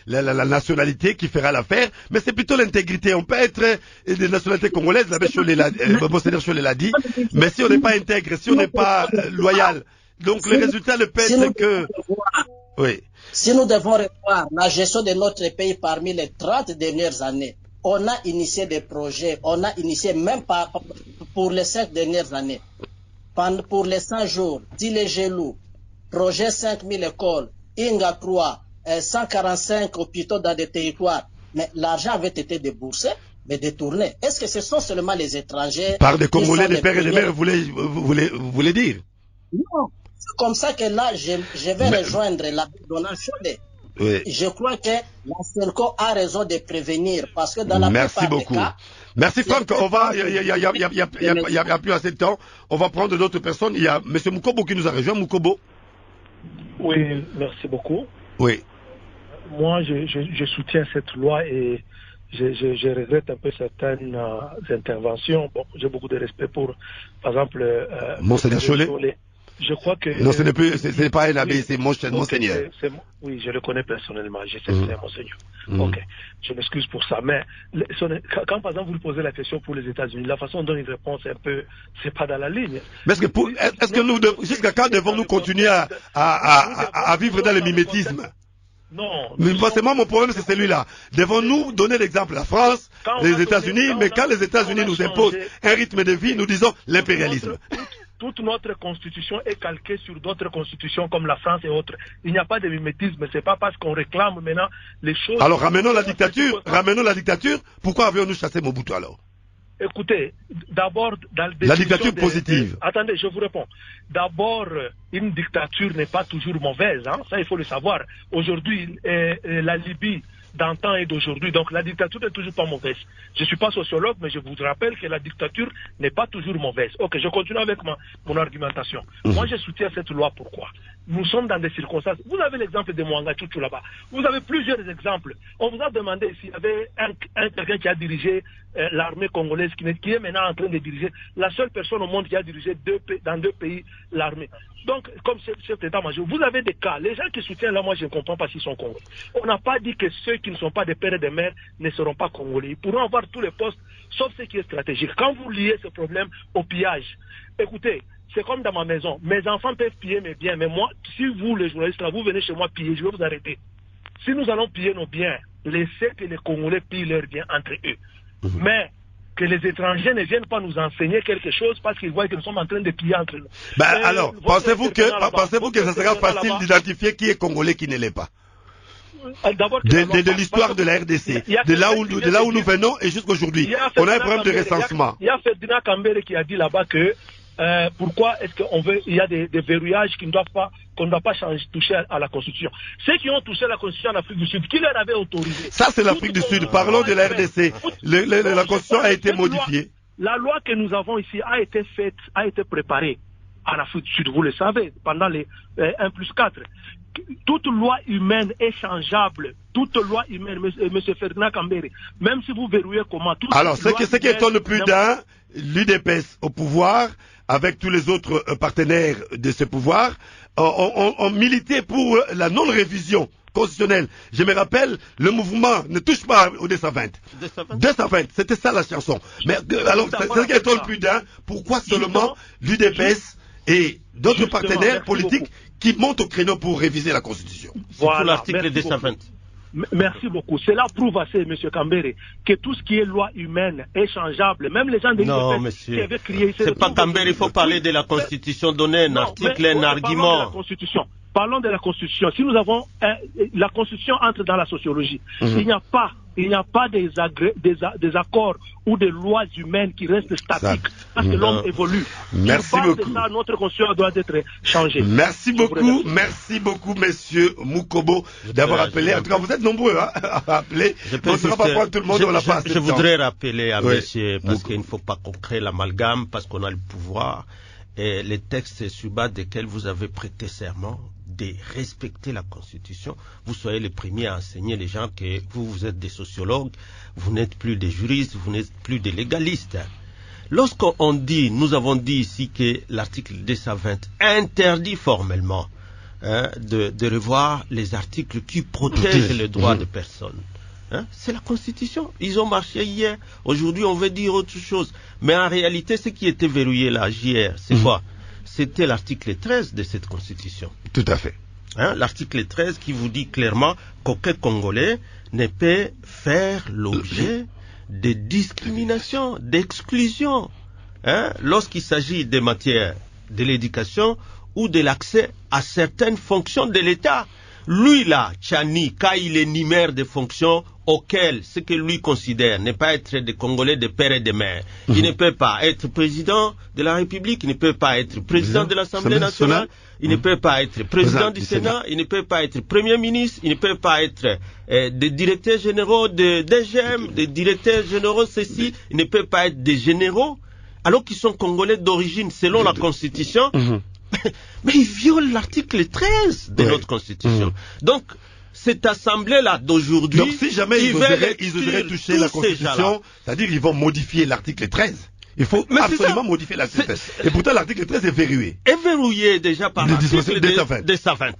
la nationalité qui fera l'affaire, mais c'est plutôt l'intégrité. On peut être de nationalité congolaise, Monseigneur Chollet l'a dit, mais si on n'est pas intègre, si on n'est pas loyal, donc le résultat ne peut être que... Oui. Si nous devons revoir la gestion de notre pays parmi les 30 dernières années, on a initié des projets, on a initié même pas pour les 5 dernières années. Pour les 100 jours, Tilé-Gelou, projet 5000 écoles, Inga 3, 145 hôpitaux dans des territoires. Mais l'argent avait été déboursé, mais détourné. Est-ce que ce sont seulement les étrangers... Par des Congolais, des pères et des mères, vous voulez dire? Non, c'est comme ça que là, je vais rejoindre l'abbé Donald Chollet. Oui. Je crois que la CENCO a raison de prévenir parce que dans la plupart des cas, Merci Franck, il n'y a plus assez de temps. On va prendre d'autres personnes. Il y a M. Mukobo qui nous a rejoint. Mukobo. Oui, merci beaucoup. Oui. Moi, je soutiens cette loi et je regrette un peu certaines interventions. Bon, j'ai beaucoup de respect pour, par exemple, Monseigneur Cholet. Je crois que... Non, ce n'est pas un abbé, c'est Monseigneur. Oui, je le connais personnellement, je sais que c'est un Monseigneur. Ok, je m'excuse pour ça, mais quand par exemple vous lui posez la question pour les États-Unis, la façon dont il répond, c'est un peu, c'est pas dans la ligne. Mais est-ce que nous, jusqu'à quand devons-nous continuer à vivre dans le mimétisme? Non. Mais forcément, mon problème, c'est celui-là. Devons-nous donner l'exemple? La France, les États-Unis, mais quand les États-Unis nous imposent un rythme de vie, nous disons l'impérialisme. Toute notre constitution est calquée sur d'autres constitutions comme la France et autres. Il n'y a pas de mimétisme. C'est pas parce qu'on réclame maintenant les choses. Alors ramenons la dictature. Pourquoi avions-nous chassé Mobutu alors? Écoutez, d'abord, la dictature positive. Attendez, je vous réponds. D'abord, une dictature n'est pas toujours mauvaise, hein? Ça il faut le savoir. Aujourd'hui, la Libye d'antan et d'aujourd'hui, donc la dictature n'est toujours pas mauvaise. Je ne suis pas sociologue, mais je vous rappelle que la dictature n'est pas toujours mauvaise. Ok, je continue avec mon argumentation. Moi, je soutiens cette loi. Pourquoi? Nous sommes dans des circonstances. Vous avez l'exemple de Mwanga Tchouchou là-bas. Vous avez plusieurs exemples. On vous a demandé s'il y avait quelqu'un qui a dirigé l'armée congolaise, qui est maintenant en train de diriger, la seule personne au monde qui a dirigé dans deux pays l'armée. Donc, comme chef d'état-major, vous avez des cas. Les gens qui soutiennent là, moi je ne comprends pas s'ils sont congolais. On n'a pas dit que ceux qui ne sont pas des pères et des mères ne seront pas congolais. Ils pourront avoir tous les postes, sauf ce qui est stratégique. Quand vous liez ce problème au pillage, écoutez, c'est comme dans ma maison. Mes enfants peuvent piller mes biens, mais moi, si vous, les journalistes, là, vous venez chez moi piller, je vais vous arrêter. Si nous allons piller nos biens, laissez que les Congolais pillent leurs biens entre eux. Mais que les étrangers ne viennent pas nous enseigner quelque chose parce qu'ils voient que nous sommes en train de piller entre nous. Alors, pensez-vous que ça sera facile d'identifier qui est Congolais, qui ne l'est pas? De l'histoire de la RDC, de là où nous venons et jusqu'aujourd'hui. On a un problème de recensement. Il y a Ferdinand Kambere qui a dit là-bas que pourquoi est-ce qu'il y a des verrouillages qu'on ne doit pas toucher à la Constitution. Ceux qui ont touché la Constitution en Afrique du Sud, qui leur avait autorisé? Ça, c'est l'Afrique du Sud. Parlons de la RDC. La Constitution a été modifiée. La loi que nous avons ici a été préparée en Afrique du Sud, vous le savez, pendant les 1+4. Toute loi humaine est changeable. Toute loi humaine, M. Ferdinand Kambere, même si vous verrouillez comment... Alors, ce qui étonne le plus d'un, l'UDPS au pouvoir, avec tous les autres partenaires de ce pouvoir, ont milité pour la non-révision constitutionnelle. Je me rappelle, le mouvement ne touche pas au 220. 220, c'était ça la chanson. Mais alors, c'est ce qui étonne le plus d'un, pourquoi seulement l'UDPS et d'autres partenaires politiques qui montent au créneau pour réviser la Constitution? Voilà, pour l'article 220. Merci beaucoup. Cela prouve assez, M. Kambere, que tout ce qui est loi humaine est changeable. Même les gens de l'UDPS qui avaient crié... C'est pas Kambere, il faut parler de la Constitution, donner un article, un argument. Parlons de la Constitution. Si nous avons... la Constitution entre dans la sociologie. Il n'y a pas des accords ou des lois humaines qui restent statiques parce que l'homme évolue. Merci beaucoup. De ça, notre Constitution doit être changée. Merci beaucoup, monsieur Mukobo, d'avoir appelé. En tout cas, vous êtes nombreux à appeler. On ne sera pas prendre tout le monde, on n'a pas assez de temps. Je voudrais rappeler à monsieur, parce qu'il ne faut pas qu'on crée l'amalgame, parce qu'on a le pouvoir, et les textes sur base desquels vous avez prêté serment de respecter la Constitution. Vous soyez les premiers à enseigner les gens que vous êtes des sociologues, vous n'êtes plus des juristes, vous n'êtes plus des légalistes. Lorsqu'on dit, nous avons dit ici que l'article 220 interdit formellement de revoir les articles qui protègent les droits des personnes. C'est la Constitution. Ils ont marché hier. Aujourd'hui, on veut dire autre chose. Mais en réalité, ce qui était verrouillé là, hier, c'est quoi? C'était l'article 13 de cette Constitution. Tout à fait. L'article 13 qui vous dit clairement qu'aucun Congolais ne peut faire l'objet de discrimination, d'exclusion, lorsqu'il s'agit des matières de l'éducation ou de l'accès à certaines fonctions de l'État. Lui là, Tchani, quand il énumère des fonctions auxquelles ce que lui considère n'est pas être des Congolais de père et de mère, il ne peut pas être président de la République, il ne peut pas être président de l'Assemblée nationale, il ne peut pas être président du Sénat, il ne peut pas être premier ministre, il ne peut pas être des directeurs généraux de DGM, des directeurs généraux ceci, il ne peut pas être des généraux, alors qu'ils sont Congolais d'origine selon la Constitution. Mais ils violent l'article 13 de notre Constitution. Donc, cette assemblée-là d'aujourd'hui... Donc, si jamais ils oseraient toucher la Constitution, c'est-à-dire qu'ils vont modifier l'article 13. Il faut absolument modifier l'article 13. Et pourtant, l'article 13 est verrouillé. Est verrouillé déjà par l'article de Savant.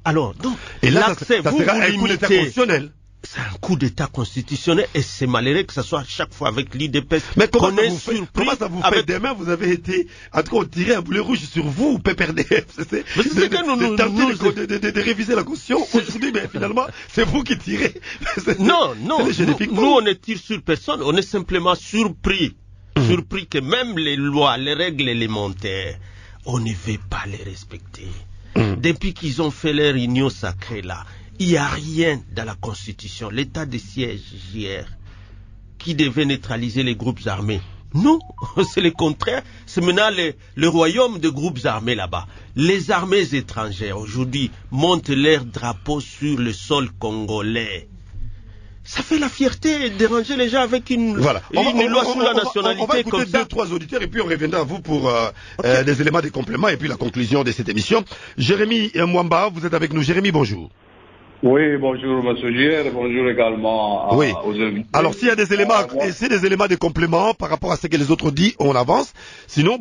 Alors, donc, et là, ça sera un coup d'État constitutionnel. C'est un coup d'État constitutionnel et c'est malheureux que ce soit chaque fois avec l'IDPS. Mais comment ça vous fait demain, vous avez été en train de tirer un boulet rouge sur vous, PPRDF. C'est de réviser la Constitution. Aujourd'hui, mais finalement, c'est vous qui tirez. Non, nous on ne tire sur personne, on est simplement surpris. Surpris que même les lois, les règles élémentaires, on ne veut pas les respecter. Depuis qu'ils ont fait leur union sacrée là, il n'y a rien dans la Constitution, l'état de siège JR, qui devait neutraliser les groupes armés. Non, c'est le contraire. C'est maintenant le royaume de groupes armés là-bas. Les armées étrangères aujourd'hui montent leur drapeau sur le sol congolais. Ça fait la fierté de déranger les gens avec une loi sur la nationalité. On va écouter deux, trois auditeurs et puis on reviendra à vous pour des éléments de complément et puis la conclusion de cette émission. Jérémy Mwamba, vous êtes avec nous. Jérémy, bonjour. Oui, bonjour M. JR, bonjour également aux invités. Alors s'il y a des éléments de complément par rapport à ce que les autres disent, on avance. Sinon,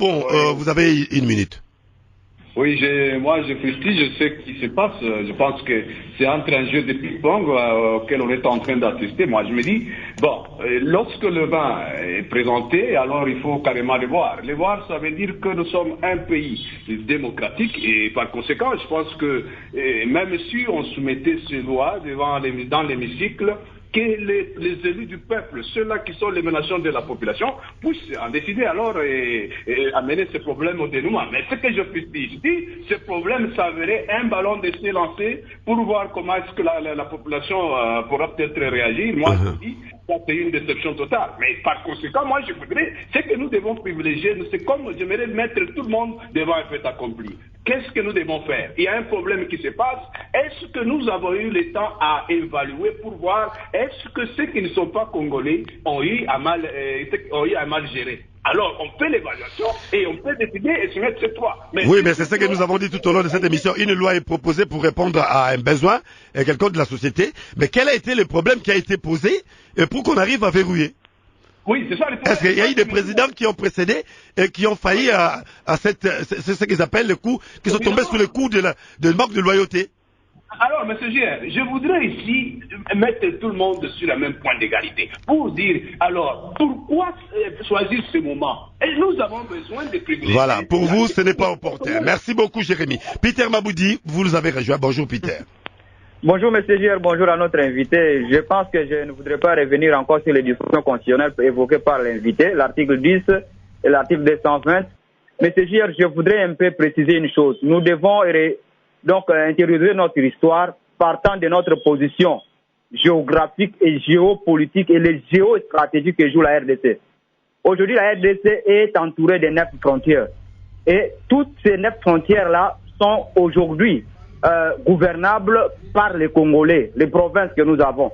vous avez une minute. Oui, moi je fustige ce qui se passe. Je pense que c'est entre un jeu de ping-pong auquel on est en train d'assister. Moi je me dis, lorsque le vin est présenté, alors il faut carrément le voir. Le voir, ça veut dire que nous sommes un pays démocratique et par conséquent, je pense que même si on soumettait ces lois dans l'hémicycle, que les élus du peuple, ceux-là qui sont l'émanation de la population, puissent en décider alors et amener ce problème au dénouement. Mais ce que je dis, ce problème s'avérait un ballon d'essai lancé pour voir comment est-ce que la population pourra peut-être réagir. Moi, je dis, ça c'est une déception totale. Mais par conséquent, moi je voudrais, c'est que nous devons privilégier, c'est comme j'aimerais mettre tout le monde devant un fait accompli. Qu'est-ce que nous devons faire? Il y a un problème qui se passe. Est-ce que nous avons eu le temps à évaluer pour voir est-ce que ceux qui ne sont pas congolais ont eu à mal gérer? Alors, on fait l'évaluation et on peut décider et se mettre sur trois. Mais c'est ce que nous avons dit tout au long de cette émission. Une loi est proposée pour répondre à un besoin quelconque de la société. Mais quel a été le problème qui a été posé pour qu'on arrive à verrouiller? Oui, c'est ça le problème. Est-ce qu'il y a eu des présidents qui ont précédé et qui ont failli c'est ce qu'ils appellent le coup, qui sont tombés sous le coup de manque de loyauté? Alors, M. Gère, je voudrais ici mettre tout le monde sur le même point d'égalité pour dire, alors, pourquoi choisir ce moment? Et nous avons besoin de privilégier. Voilà, pour vous, ce n'est pas opportun. Merci beaucoup, Jérémy. Peter Maboudi, vous nous avez rejoint. Bonjour, Peter. Bonjour, M. Gère, bonjour à notre invité. Je pense que je ne voudrais pas revenir encore sur les discussions constitutionnelles évoquées par l'invité, l'article 10 et l'article 220. M. Gère, je voudrais un peu préciser une chose. Nous devons donc intérioriser notre histoire partant de notre position géographique et géopolitique et les géostratégies que joue la RDC. Aujourd'hui, la RDC est entourée de 9 frontières. Et toutes ces 9 frontières-là sont aujourd'hui gouvernables par les Congolais, les provinces que nous avons.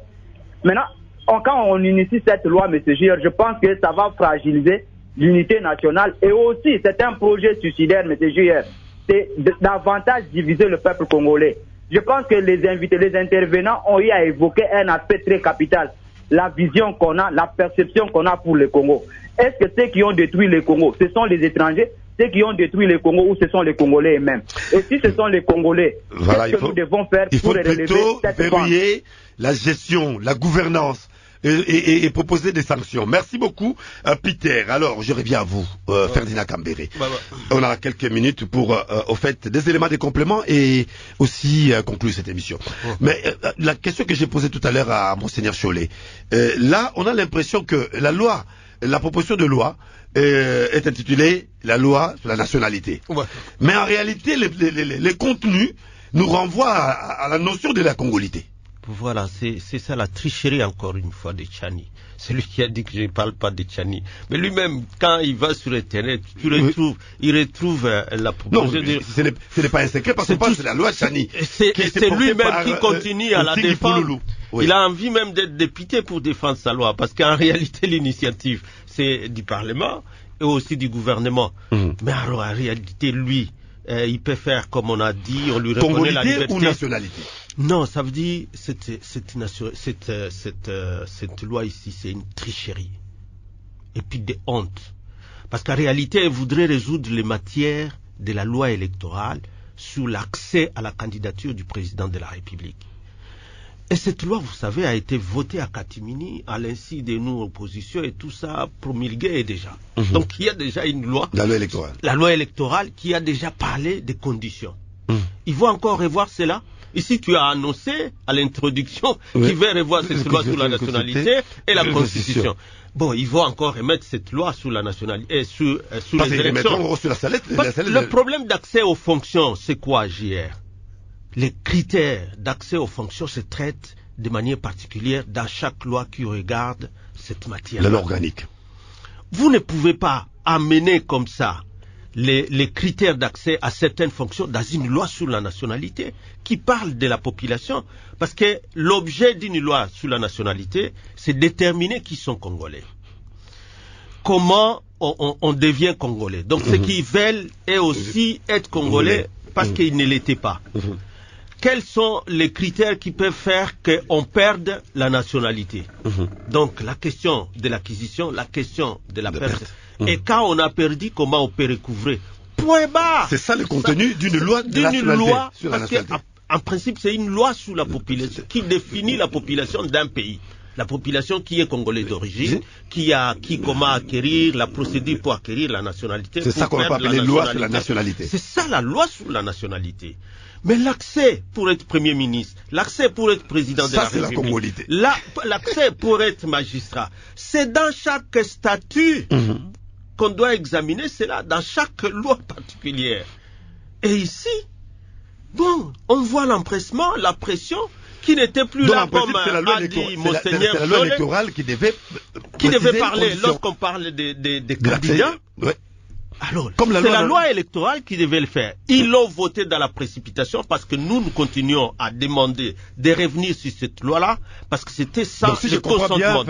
Maintenant, quand on initie cette loi, M. Gire, je pense que ça va fragiliser l'unité nationale et aussi, c'est un projet suicidaire, M. Gire. C'est davantage diviser le peuple congolais. Je pense que les invités, les intervenants ont eu à évoquer un aspect très capital. La vision qu'on a, la perception qu'on a pour le Congo. Est-ce que ceux qui ont détruit le Congo, ce sont les étrangers, ceux qui ont détruit le Congo ou ce sont les Congolais eux-mêmes? Et si ce sont les Congolais, qu'est-ce que nous devons faire pour relever cette verrouiller la gestion, la gouvernance et proposer des sanctions. Merci beaucoup, Peter. Alors, je reviens à vous, Ferdinand Kambere. On a quelques minutes pour, au fait, des éléments de complément et aussi conclure cette émission. Mais la question que j'ai posée tout à l'heure à Monseigneur Chollet, là, on a l'impression que la proposition de loi est intitulée la loi sur la nationalité. Mais en réalité, les contenus nous renvoie à la notion de la congolité. Voilà, c'est ça la tricherie encore une fois de Tchani. C'est lui qui a dit que je ne parle pas de Tchani. Mais lui-même, quand il va sur Internet, il retrouve la proposition. Non, ce n'est pas un secret parce qu'on parle de la loi Tchani. C'est lui-même qui continue à la défendre. Oui. Il a envie même d'être député pour défendre sa loi. Parce qu'en réalité, l'initiative, c'est du Parlement et aussi du gouvernement. Mais alors, en réalité, lui, il peut faire comme on a dit, on lui reconnaît la liberté. Ou nationalité? Non, ça veut dire cette loi ici, c'est une tricherie. Et puis des hontes. Parce qu'en réalité, elle voudrait résoudre les matières de la loi électorale sur l'accès à la candidature du président de la République. Et cette loi, vous savez, a été votée à Katimini, à l'insu de nous, opposition, et tout ça promulgué déjà. Donc il y a déjà une loi. La loi électorale. La loi électorale qui a déjà parlé des conditions. Il faut encore revoir cela. Ici, tu as annoncé à l'introduction qu'il veut revoir cette loi sur la nationalité et la Constitution. Bon, il faut encore remettre cette loi sur la nationalité et sur les élections. Sur le problème d'accès aux fonctions, c'est quoi, JR? Les critères d'accès aux fonctions se traitent de manière particulière dans chaque loi qui regarde cette matière. La loi organique. Vous ne pouvez pas amener comme ça les critères d'accès à certaines fonctions dans une loi sur la nationalité qui parle de la population, parce que l'objet d'une loi sur la nationalité, c'est déterminer qui sont Congolais. Comment on devient Congolais. Donc ceux qui veulent et aussi être Congolais parce qu'ils ne l'étaient pas. Quels sont les critères qui peuvent faire qu'on perde la nationalité? Donc la question de l'acquisition, la question de la perte. Et quand on a perdu, comment on peut recouvrer? Point barre. C'est ça le contenu d'une loi de nationalité. Sur la nationalité. En principe, c'est une loi sur la population qui définit la population d'un pays. La population qui est congolais d'origine, qui comment acquérir la procédure pour acquérir la nationalité. C'est ça qu'on va appeler loi sur la nationalité. C'est ça la loi sur la nationalité. Mais l'accès pour être Premier ministre, l'accès pour être président de la République, la Congolité. L'accès pour être magistrat, c'est dans chaque statut qu'on doit examiner cela, dans chaque loi particulière. Et ici, bon, on voit l'empressement, la pression, qui n'était plus là comme a dit Monseigneur. C'est la loi électorale qui devait parler lorsqu'on parle des candidats. Alors, c'est la loi électorale qui devait le faire. Ils l'ont voté dans la précipitation parce que nous continuons à demander de revenir sur cette loi-là parce que c'était ça. Donc, si je comprends bien,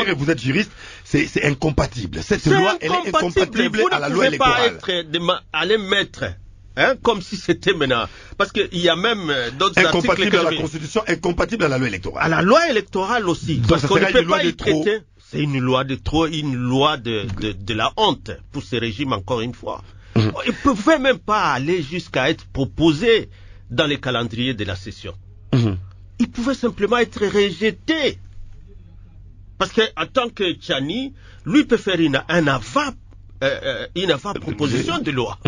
et vous êtes juriste, c'est incompatible. Cette loi, elle est incompatible à la loi électorale. Vous ne pouvez pas aller mettre, comme si c'était maintenant. Parce qu'il y a même d'autres articles. Incompatible à la Constitution, incompatible à la loi électorale. À la loi électorale aussi. Donc, parce qu'on ne peut pas y traiter. C'est une loi de trop, une loi de la honte pour ce régime, encore une fois. Il ne pouvait même pas aller jusqu'à être proposé dans les calendriers de la session. Il pouvait simplement être rejeté. Parce qu'en tant que Tchani, lui peut faire une avant-proposition de loi.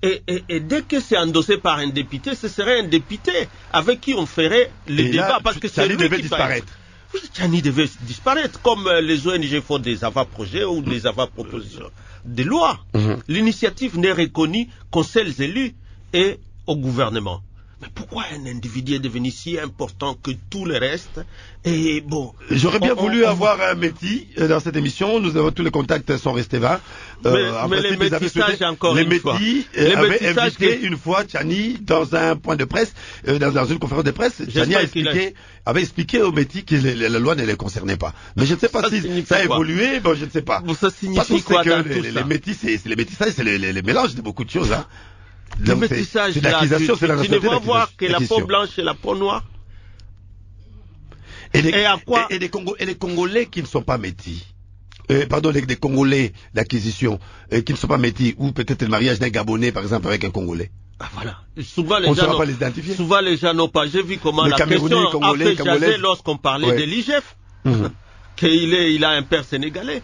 Et dès que c'est endossé par un député, ce serait un député avec qui on ferait le débat. Parce que c'est lui qui disparaître. Oui, Tchani devait disparaître, comme les ONG font des avant-projets ou des avant-propositions de loi. L'initiative n'est reconnue qu'aux seuls élus et au gouvernement. Mais pourquoi un individu est devenu si important que tout le reste? Et bon, j'aurais bien voulu avoir un Métis dans cette émission. Nous avons tous les contacts sont restés vains. Mais les métissages encore une fois. Les métis avaient invité une fois Tchani dans un point de presse, dans une conférence de presse. Tchani avait expliqué aux Métis que la loi ne les concernait pas. Mais je ne sais pas si ça a évolué. Bon, je ne sais pas. Ça signifie quoi dans tout ça? Les métissages, c'est les mélanges de beaucoup de choses. Le métissage, tu ne vas voir que la peau blanche et la peau noire. Et les Congolais qui ne sont pas métis, des Congolais d'acquisition qui ne sont pas métis, ou peut-être le mariage d'un Gabonais par exemple avec un Congolais. Ah, voilà. Souvent les gens n'ont pas. J'ai vu comment la question a fait jaser lorsqu'on parlait de l'IGF, qu'il a un père sénégalais.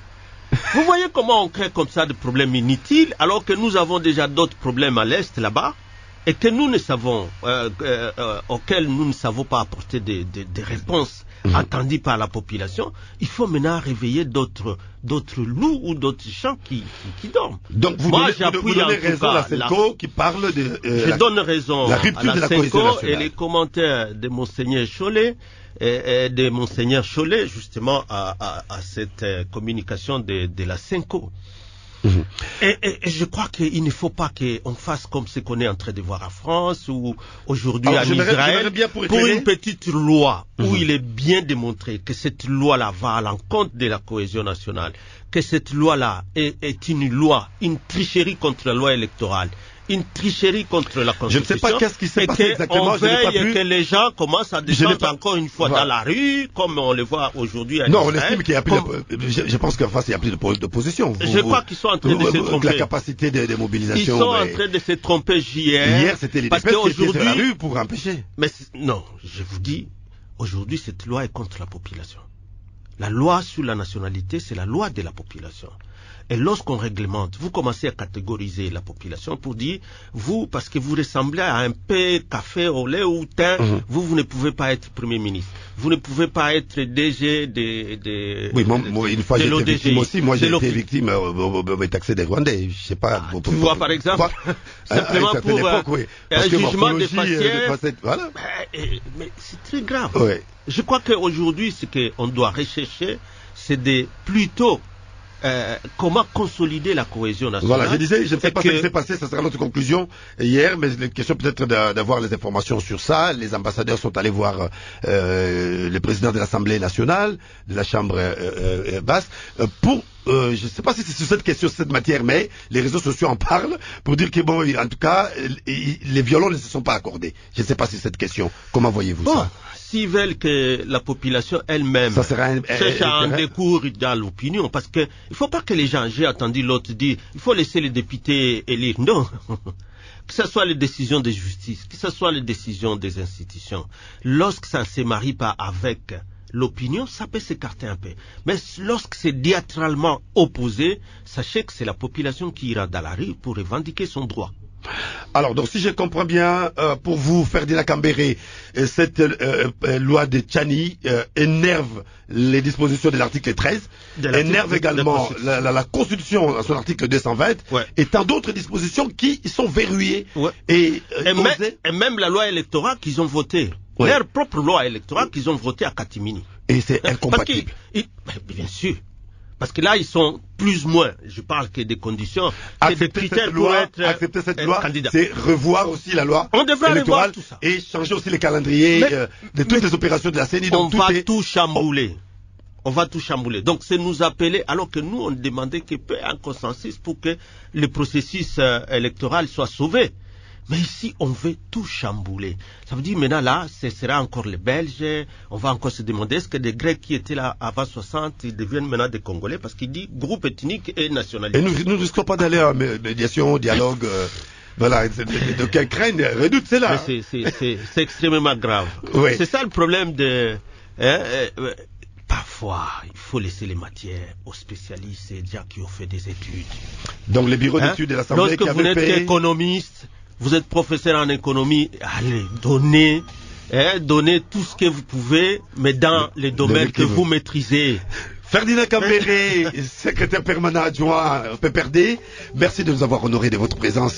Vous voyez comment on crée comme ça des problèmes inutiles alors que nous avons déjà d'autres problèmes à l'Est là-bas. et que nous ne savons, auxquels nous ne savons pas apporter des réponses attendues par la population, il faut maintenant réveiller d'autres loups ou d'autres gens qui dorment. Donc vous donnez raison à la Senko qui parle de je donne raison la rupture à de la cohésion nationale. Et les commentaires de Monseigneur Chollet et de Monseigneur Chollet justement à cette communication de la Senko. Et je crois qu'il ne faut pas qu'on fasse comme ce qu'on est en train de voir en France ou aujourd'hui en Israël pour une petite loi où il est bien démontré que cette loi-là va à l'encontre de la cohésion nationale, que cette loi-là est une tricherie contre la loi électorale, une tricherie contre la Constitution. Je ne sais pas qu'est-ce qui s'est passé exactement. On veille et que les gens commencent à descendre encore une fois dans la rue, comme on le voit aujourd'hui à Israël. Non, on estime qu'il y a plus je pense qu'en face, il y a plus d'opposition. Je crois qu'ils sont en train de se tromper. La capacité de mobilisation. Ils sont en train de se tromper Hier, c'était les députés qui étaient sur la rue pour empêcher. Mais non, je vous dis, aujourd'hui, cette loi est contre la population. La loi sur la nationalité, c'est la loi de la population. Et lorsqu'on réglemente, vous commencez à catégoriser la population pour dire, vous, parce que vous ressemblez à un peu café au lait ou thym, vous ne pouvez pas être Premier ministre. Vous ne pouvez pas être DG Oui, moi, une fois j'ai été victime aussi. Moi, j'ai été victime au taxé des Rwandais. Je sais pas. Tu vois, par exemple, simplement pour un jugement de faciès. Voilà. Mais c'est très grave. Ouais. Je crois qu'aujourd'hui, ce qu'on doit rechercher, c'est plutôt comment consolider la cohésion nationale. Voilà, je disais, je ne sais pas ce qui s'est passé, ça sera notre conclusion hier, mais la question peut-être d'avoir les informations sur ça. Les ambassadeurs sont allés voir le président de l'Assemblée nationale, de la Chambre basse, pour je ne sais pas si c'est sur cette question, sur cette matière, mais les réseaux sociaux en parlent pour dire que bon, en tout cas, les violons ne se sont pas accordés. Je ne sais pas si cette question. Comment voyez-vous ça? S'ils veulent que la population elle-même cherche à en découvrir dans l'opinion, parce que il faut pas que les gens, j'ai entendu l'autre dire, il faut laisser les députés élire. Non. Que ce soit les décisions de justice, que ce soit les décisions des institutions, lorsque ça ne se marie pas avec l'opinion, ça peut s'écarter un peu. Mais lorsque c'est diamétralement opposé, sachez que c'est la population qui ira dans la rue pour revendiquer son droit. Alors, donc, si je comprends bien, pour vous, Ferdinand Cambéré, cette loi de Tchani énerve les dispositions de l'article 13, énerve également la Constitution à son article 220, et tant d'autres dispositions qui sont verrouillées. Et même la loi électorale qu'ils ont votée, leur propre loi électorale qu'ils ont votée à Katimini. Et c'est incompatible. Bien sûr. Parce que là, ils sont plus ou moins, je parle que des conditions, que des critères pour être accepter cette loi, candidat. C'est revoir aussi la loi électorale tout ça. Et changer aussi les calendriers de toutes les opérations de la CENI. On va tout chambouler. On va tout chambouler. Donc, c'est nous appeler, alors que nous, on demandait qu'il y ait un consensus pour que le processus électoral soit sauvé. Mais ici, on veut tout chambouler. Ça veut dire maintenant là, ce sera encore les Belges. On va encore se demander est-ce que des Grecs qui étaient là avant 60, ils deviennent maintenant des Congolais parce qu'il dit groupe ethnique et nationalité. Et nous ne risquons pas d'aller en médiation, dialogue. Voilà, de quelle crainte, redoute, c'est là. C'est extrêmement grave. Oui. C'est ça le problème de. Parfois, il faut laisser les matières aux spécialistes et gens qui ont fait des études. Donc les bureaux d'études de l'Assemblée qui avaient payé. Lorsque vous n'êtes qu'économiste, vous êtes professeur en économie, allez, donnez tout ce que vous pouvez, mais dans les domaines que vous maîtrisez. Ferdinand Cambéré, secrétaire permanent adjoint PPRD, merci de nous avoir honoré de votre présence.